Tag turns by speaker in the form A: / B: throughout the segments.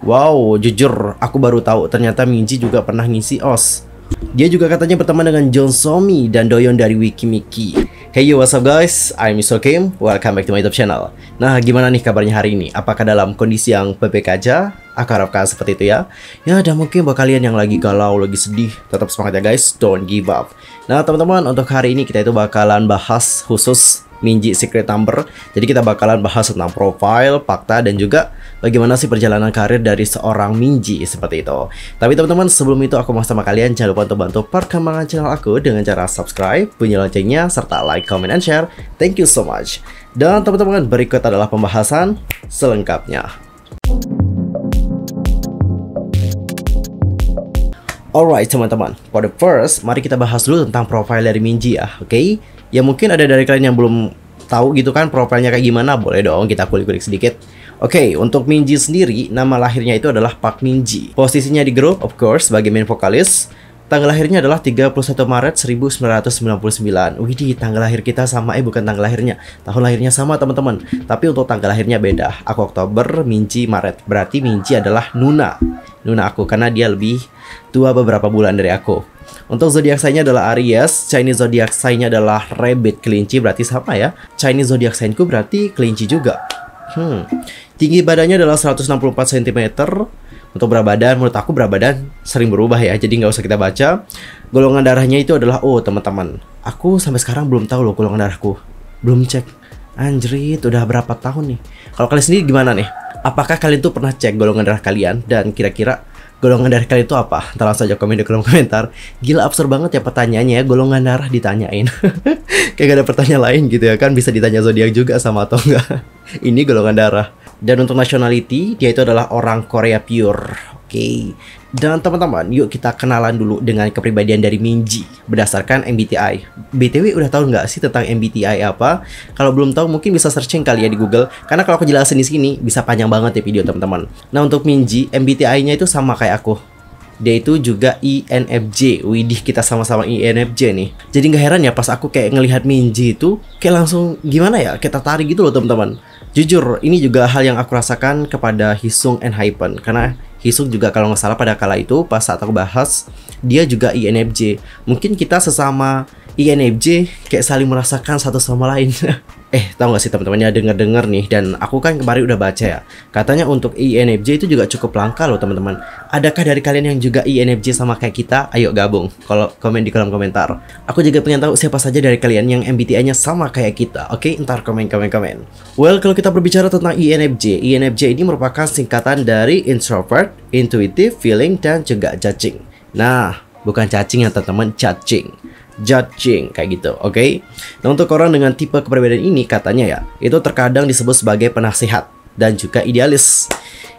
A: Wow, jujur aku baru tahu ternyata Minji juga pernah ngisi OS. Dia juga katanya berteman dengan John Somi dan Doyon dari Wikimiki. Hey yo, what's up guys? I'm Mr. Kim. Welcome back to my YouTube channel. Nah, gimana nih kabarnya hari ini? Apakah dalam kondisi yang baik-baik aja? Aku harapkan seperti itu ya. Ya, dan mungkin buat kalian yang lagi galau, lagi sedih, tetap semangat ya guys. Don't give up. Nah, teman-teman, untuk hari ini kita itu bakalan bahas khusus Minji Secret Number. Jadi kita bakalan bahas tentang profil, fakta, dan juga bagaimana sih perjalanan karir dari seorang Minji seperti itu. Tapi teman-teman, sebelum itu aku mau sama kalian jangan lupa untuk bantu perkembangan channel aku dengan cara subscribe, bunyi loncengnya, serta like, comment, and share. Thank you so much. Dan teman-teman, berikut adalah pembahasan selengkapnya. Alright teman-teman, for the first, mari kita bahas dulu tentang profil dari Minji ya, oke? Ya mungkin ada dari kalian yang belum tahu gitu kan profilnya kayak gimana, boleh dong kita kulik-kulik sedikit. Oke, untuk Minji sendiri, nama lahirnya itu adalah Park Minji. Posisinya di grup, of course, sebagai main vokalis. Tanggal lahirnya adalah 31 Maret 1999. Widih, tanggal lahir kita sama, bukan tanggal lahirnya. Tahun lahirnya sama teman-teman. Tapi untuk tanggal lahirnya beda. Aku Oktober, Minji Maret. Berarti Minji adalah Nuna aku, karena dia lebih tua beberapa bulan dari aku. Untuk zodiak sign-nya adalah Aries. Chinese zodiak sign-nya adalah Rabbit, kelinci, berarti sama ya. Chinese zodiak sign-ku berarti kelinci juga. Tinggi badannya adalah 164 cm. Untuk berat badan, menurut aku berat badan sering berubah ya, jadi nggak usah kita baca. Golongan darahnya itu adalah O teman-teman. Aku sampai sekarang belum tahu loh golongan darahku. Belum cek. Anjrit, udah berapa tahun nih. Kalau kalian sendiri gimana nih? Apakah kalian tuh pernah cek golongan darah kalian? Dan kira-kira golongan darah kalian itu apa? Ntar langsung aja komen di kolom komentar. Gila, absurd banget ya pertanyaannya ya, golongan darah ditanyain. Kayak gak ada pertanyaan lain gitu ya kan. Bisa ditanya zodiak juga sama atau enggak. Ini golongan darah. Dan untuk nationality, dia itu adalah orang Korea pure. Oke. Dan teman-teman, yuk kita kenalan dulu dengan kepribadian dari Minji berdasarkan MBTI. BTW udah tahu nggak sih tentang MBTI apa? Kalau belum tahu mungkin bisa searching kali ya di Google. Karena kalau aku jelasin di sini bisa panjang banget ya video teman-teman. Nah, untuk Minji, MBTI-nya itu sama kayak aku. Dia itu juga INFJ. Widih, kita sama-sama INFJ nih. Jadi nggak heran ya pas aku kayak ngelihat Minji itu kayak langsung gimana ya, kayak tertarik gitu loh teman-teman. Jujur, ini juga hal yang aku rasakan kepada Hisung and Hypen. Karena Hisung juga kalau nggak salah pada kala itu pas saat aku bahas, dia juga INFJ. Mungkin kita sesama INFJ kayak saling merasakan satu sama lain. Tahu nggak sih teman-teman ya, denger-denger nih, dan aku kan kemarin udah baca ya. Katanya untuk INFJ itu juga cukup langka loh teman-teman. Adakah dari kalian yang juga INFJ sama kayak kita? Ayo gabung, kalau komen di kolom komentar. Aku juga pengen tahu siapa saja dari kalian yang MBTI-nya sama kayak kita. Oke, ntar komen. Well, kalau kita berbicara tentang INFJ ini merupakan singkatan dari introvert, intuitive, feeling, dan juga judging. Nah, bukan cacing ya teman-teman, judging kayak gitu, oke? Nah, untuk orang dengan tipe kepribadian ini katanya ya, itu terkadang disebut sebagai penasihat dan juga idealis.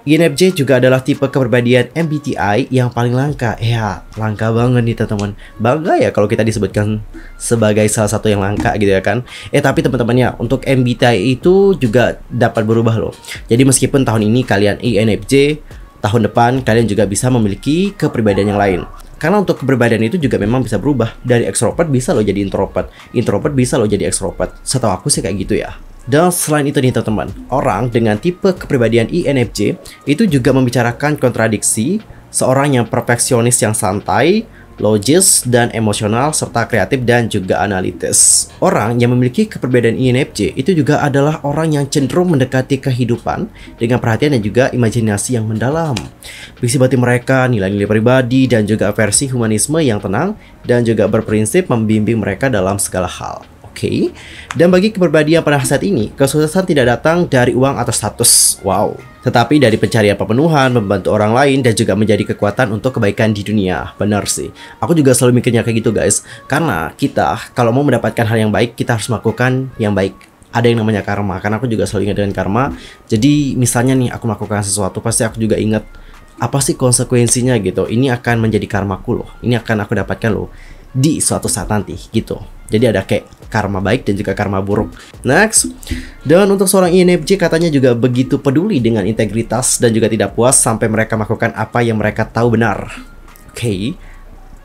A: INFJ juga adalah tipe kepribadian MBTI yang paling langka. Ya, langka banget nih teman-teman. Bangga ya kalau kita disebutkan sebagai salah satu yang langka gitu ya kan. Tapi teman-teman ya, untuk MBTI itu juga dapat berubah loh. Jadi meskipun tahun ini kalian INFJ, tahun depan kalian juga bisa memiliki kepribadian yang lain. Karena untuk kepribadian itu juga memang bisa berubah. Dari extrovert bisa lo jadi introvert. Introvert bisa lo jadi extrovert. Setahu aku sih kayak gitu ya. Dan selain itu nih teman-teman, orang dengan tipe kepribadian INFJ itu juga membicarakan kontradiksi. Seorang yang perfeksionis yang santai, logis, dan emosional, serta kreatif dan juga analitis. Orang yang memiliki kepribadian INFJ itu juga adalah orang yang cenderung mendekati kehidupan dengan perhatian dan juga imajinasi yang mendalam. Visi batin mereka, nilai-nilai pribadi, dan juga versi humanisme yang tenang dan juga berprinsip membimbing mereka dalam segala hal. Oke. Dan bagi kepribadian pada saat ini, kesuksesan tidak datang dari uang atau status. Wow. Tetapi dari pencarian pemenuhan, membantu orang lain, dan juga menjadi kekuatan untuk kebaikan di dunia. Benar sih. Aku juga selalu mikirnya kayak gitu guys. Karena kita kalau mau mendapatkan hal yang baik, kita harus melakukan yang baik. Ada yang namanya karma. Karena aku juga selalu ingat dengan karma. Jadi misalnya nih aku melakukan sesuatu, pasti aku juga ingat apa sih konsekuensinya gitu. Ini akan menjadi karmaku loh. Ini akan aku dapatkan loh di suatu saat nanti gitu. Jadi ada kayak karma baik dan juga karma buruk. Next. Dan untuk seorang INFJ katanya juga begitu peduli dengan integritas dan juga tidak puas sampai mereka melakukan apa yang mereka tahu benar. Oke.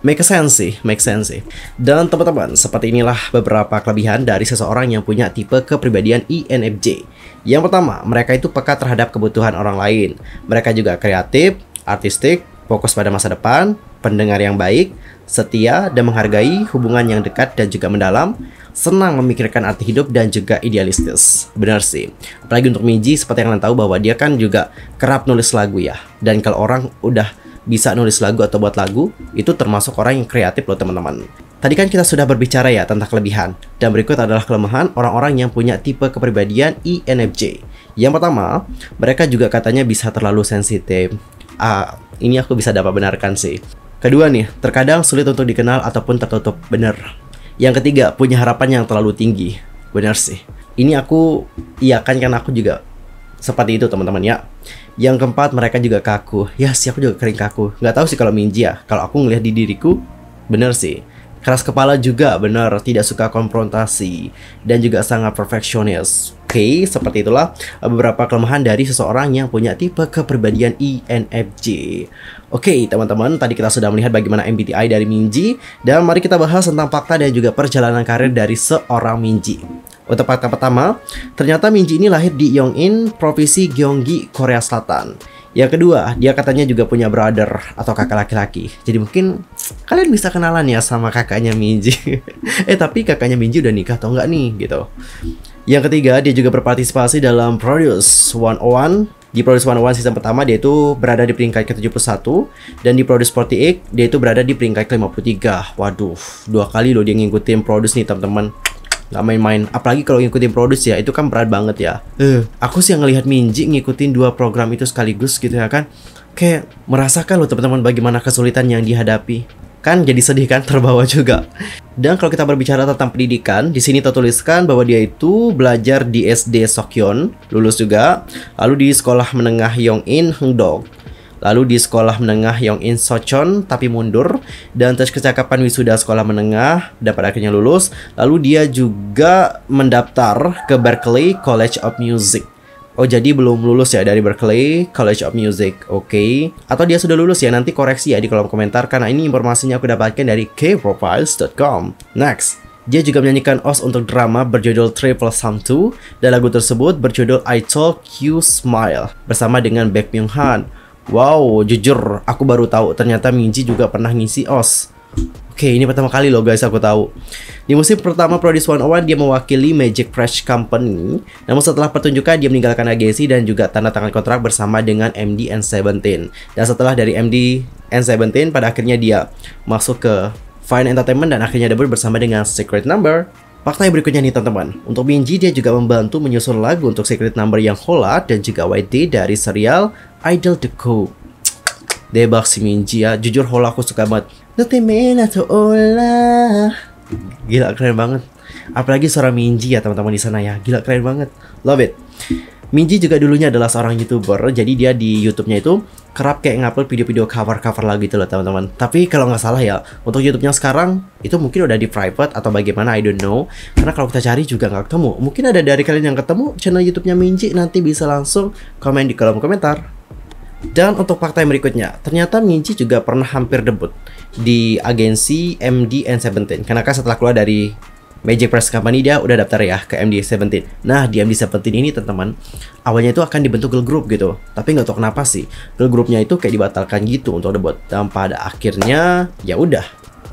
A: Make sense sih. Dan teman-teman, seperti inilah beberapa kelebihan dari seseorang yang punya tipe kepribadian INFJ. Yang pertama, mereka itu peka terhadap kebutuhan orang lain. Mereka juga kreatif, artistik, fokus pada masa depan, pendengar yang baik, setia dan menghargai hubungan yang dekat dan juga mendalam, senang memikirkan arti hidup dan juga idealistis. Benar sih. Apalagi untuk Minji, seperti yang kalian tahu bahwa dia kan juga kerap nulis lagu ya. Dan kalau orang udah bisa nulis lagu atau buat lagu, itu termasuk orang yang kreatif loh teman-teman. Tadi kan kita sudah berbicara ya tentang kelebihan. Dan berikut adalah kelemahan orang-orang yang punya tipe kepribadian INFJ. Yang pertama, mereka juga katanya bisa terlalu sensitif. Ini aku bisa dapat benarkan sih. Kedua nih, terkadang sulit untuk dikenal ataupun tertutup. Bener. Yang ketiga, punya harapan yang terlalu tinggi. Bener sih. Ini aku iakan karena aku juga seperti itu teman-teman ya. Yang keempat, mereka juga kaku. Ya sih, aku juga kering kaku. Nggak tahu sih kalau Minji ya. Kalau aku ngelihat di diriku, bener sih. Keras kepala juga, benar, tidak suka konfrontasi, dan juga sangat perfeksionis. Oke, seperti itulah beberapa kelemahan dari seseorang yang punya tipe kepribadian INFJ. Oke, teman-teman, tadi kita sudah melihat bagaimana MBTI dari Minji, dan mari kita bahas tentang fakta dan juga perjalanan karir dari seorang Minji. Untuk fakta pertama, ternyata Minji ini lahir di Yongin, Provinsi Gyeonggi, Korea Selatan. Yang kedua, dia katanya juga punya brother atau kakak laki-laki. Jadi mungkin kalian bisa kenalan ya sama kakaknya Minji. Tapi kakaknya Minji udah nikah atau enggak nih gitu. Yang ketiga, dia juga berpartisipasi dalam Produce 101. Di Produce 101 season pertama dia itu berada di peringkat ke-71. Dan di Produce 48 dia itu berada di peringkat ke-53. Waduh, 2 kali loh dia ngikutin Produce nih teman-teman. Gak main-main, apalagi kalau ngikutin Produce ya, itu kan berat banget ya. Aku sih yang ngelihat Minji ngikutin 2 program itu sekaligus gitu ya kan. Kayak merasakan loh teman-teman bagaimana kesulitan yang dihadapi. Kan jadi sedih kan, terbawa juga. Dan kalau kita berbicara tentang pendidikan, di sini tertuliskan bahwa dia itu belajar di SD Sokyeon, lulus juga, lalu di sekolah menengah Yongin Hongdong. Lalu di sekolah menengah Yongin Sochon tapi mundur, dan tes kecakapan wisuda sekolah menengah dan pada akhirnya lulus. Lalu dia juga mendaftar ke Berklee College of Music. Oh, jadi belum lulus ya dari Berklee College of Music. Oke. Atau dia sudah lulus ya, nanti koreksi ya di kolom komentar karena ini informasinya aku dapatkan dari kprofiles.com. Next, dia juga menyanyikan OST untuk drama berjudul Triple Sum 2, dan lagu tersebut berjudul I Told You Smile bersama dengan Baek Myung Han. Wow, jujur aku baru tahu ternyata Minji juga pernah ngisi OST. Oke, ini pertama kali loh guys aku tahu. Di musim pertama Produce 101 dia mewakili Magic Fresh Company. Namun setelah pertunjukan dia meninggalkan agensi dan juga tanda tangan kontrak bersama dengan MD N17. Dan setelah dari MD N17 pada akhirnya dia masuk ke Fine Entertainment dan akhirnya debut bersama dengan Secret Number. Fakta yang berikutnya nih teman-teman, untuk Minji dia juga membantu menyusun lagu untuk Secret Number yang Hola dan juga YD dari serial Idol The Coup. Debak si Minji ya, jujur Hola aku suka banget. Gila keren banget. Apalagi suara Minji ya teman-teman di sana ya, gila keren banget. Love it. Minji juga dulunya adalah seorang YouTuber, jadi dia di YouTube-nya itu kerap kayak ngupload video-video cover-cover lagu gitu loh teman-teman. Tapi kalau nggak salah ya, untuk YouTube-nya sekarang itu mungkin udah di private atau bagaimana, I don't know. Karena kalau kita cari juga nggak ketemu. Mungkin ada dari kalian yang ketemu channel YouTube-nya Minji, nanti bisa langsung komen di kolom komentar. Dan untuk fakta yang berikutnya, ternyata Minji juga pernah hampir debut di agensi MD N17. Karena kan setelah keluar dari Magic Press Company dia udah daftar ya ke MD17. Nah di MD17 ini teman-teman, awalnya itu akan dibentuk girl group gitu. Tapi nggak tahu kenapa sih girl groupnya itu kayak dibatalkan gitu untuk debut. Dan pada akhirnya ya udah,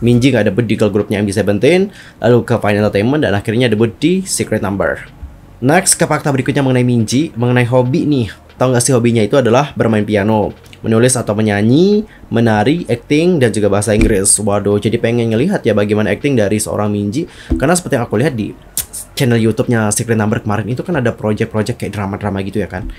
A: Minji nggak debut di girl groupnya MD17, lalu ke Fine Entertainment dan akhirnya debut di Secret Number. Next ke fakta berikutnya mengenai Minji, mengenai hobi nih. Tahu nggak sih hobinya itu adalah bermain piano, menulis atau menyanyi, menari, acting, dan juga bahasa Inggris. Waduh, jadi pengen ngelihat ya bagaimana acting dari seorang Minji. Karena seperti yang aku lihat di channel YouTube-nya Secret Number kemarin itu kan ada project-project kayak drama-drama gitu ya kan.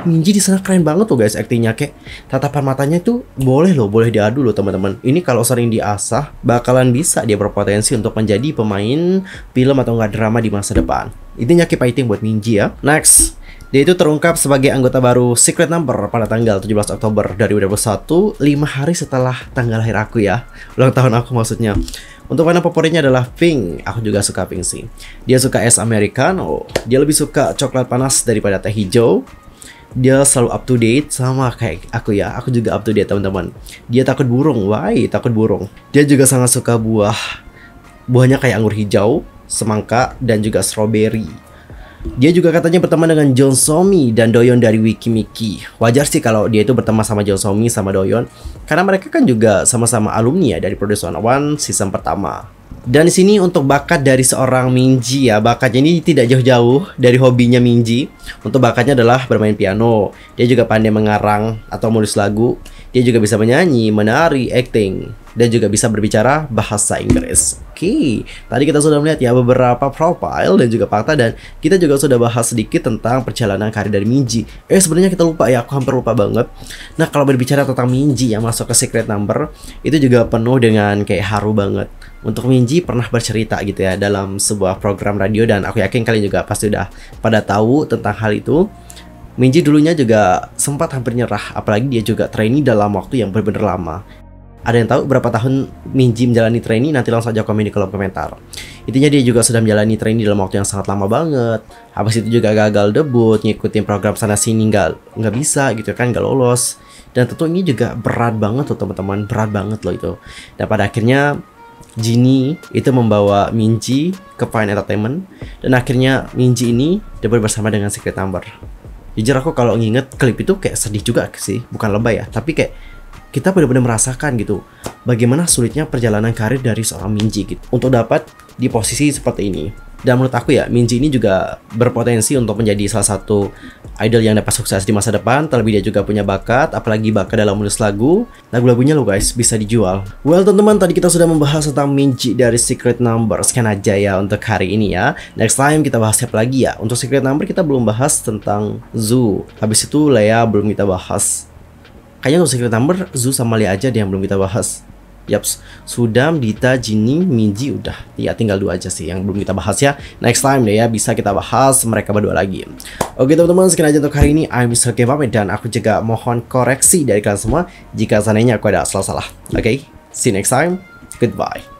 A: Minji di sana keren banget tuh guys actingnya, kayak tatapan matanya tuh boleh diadu loh teman-teman. Ini kalau sering diasah bakalan bisa dia berpotensi untuk menjadi pemain film atau enggak drama di masa depan. Intinya keep fighting buat Minji ya. Next, dia itu terungkap sebagai anggota baru Secret Number pada tanggal 17 Oktober 2021, 5 hari setelah tanggal lahir aku ya. Ulang tahun aku maksudnya. Untuk warna favoritnya adalah pink. Aku juga suka pink sih. Dia suka es americano. Dia lebih suka coklat panas daripada teh hijau. Dia selalu up to date sama kayak aku ya. Aku juga up to date teman-teman. Dia takut burung. Why? Takut burung. Dia juga sangat suka buah. Buahnya kayak anggur hijau, semangka, dan juga strawberry. Dia juga katanya berteman dengan John Somi dan Doyon dari Wikimiki. Wajar sih kalau dia itu berteman sama John Somi sama Doyon, karena mereka kan juga sama-sama alumni ya dari Produce 101 season pertama. Dan di sini untuk bakat dari seorang Minji ya, bakatnya ini tidak jauh-jauh dari hobinya Minji. Untuk bakatnya adalah bermain piano. Dia juga pandai mengarang atau menulis lagu. Dia juga bisa menyanyi, menari, acting, dan juga bisa berbicara bahasa Inggris. Oke, tadi kita sudah melihat ya beberapa profile dan juga fakta, dan kita juga sudah bahas sedikit tentang perjalanan karir dari Minji. Sebenarnya kita lupa ya, aku hampir lupa banget. Nah, kalau berbicara tentang Minji yang masuk ke Secret Number, itu juga penuh dengan kayak haru banget. Untuk Minji pernah bercerita gitu ya dalam sebuah program radio, dan aku yakin kalian juga pasti udah pada tahu tentang hal itu. Minji dulunya juga sempat hampir nyerah, apalagi dia juga trainee dalam waktu yang benar-benar lama. Ada yang tahu berapa tahun Minji menjalani trainee? Nanti langsung aja komen di kolom komentar. Intinya dia juga sudah menjalani trainee dalam waktu yang sangat lama banget. Habis itu juga gagal debut, ngikutin program sana sini nggak bisa gitu kan, nggak lolos. Dan tentu ini juga berat banget tuh teman-teman, berat banget loh itu. Dan pada akhirnya Genie itu membawa Minji ke Fine Entertainment, dan akhirnya Minji ini debut bersama dengan Secret Number. Jujur aku kalau nginget klip itu kayak sedih juga sih, bukan lebay ya, tapi kayak kita benar-benar merasakan gitu bagaimana sulitnya perjalanan karir dari seorang Minji gitu untuk dapat di posisi seperti ini. Dan menurut aku ya, Minji ini juga berpotensi untuk menjadi salah satu idol yang dapat sukses di masa depan. Terlebih dia juga punya bakat, apalagi bakat dalam menulis lagu. Lagu-lagunya loh guys, bisa dijual. Well teman-teman, tadi kita sudah membahas tentang Minji dari Secret Number. Sekian aja ya untuk hari ini ya. Next time kita bahas siapa lagi ya. Untuk Secret Number kita belum bahas tentang Zoo. Habis itu Lea belum kita bahas. Kayaknya untuk Secret Number, Zoo sama Lea aja deh yang belum kita bahas. Yaps, Sudam, Dita, Genie, Minji udah. Ya tinggal 2 aja sih yang belum kita bahas ya. Next time deh ya, bisa kita bahas mereka berdua lagi. Oke teman-teman, sekian aja untuk hari ini. I'm Mr. Game pamit, dan aku juga mohon koreksi dari kalian semua jika seandainya aku ada salah-salah. Oke, see you next time. Goodbye.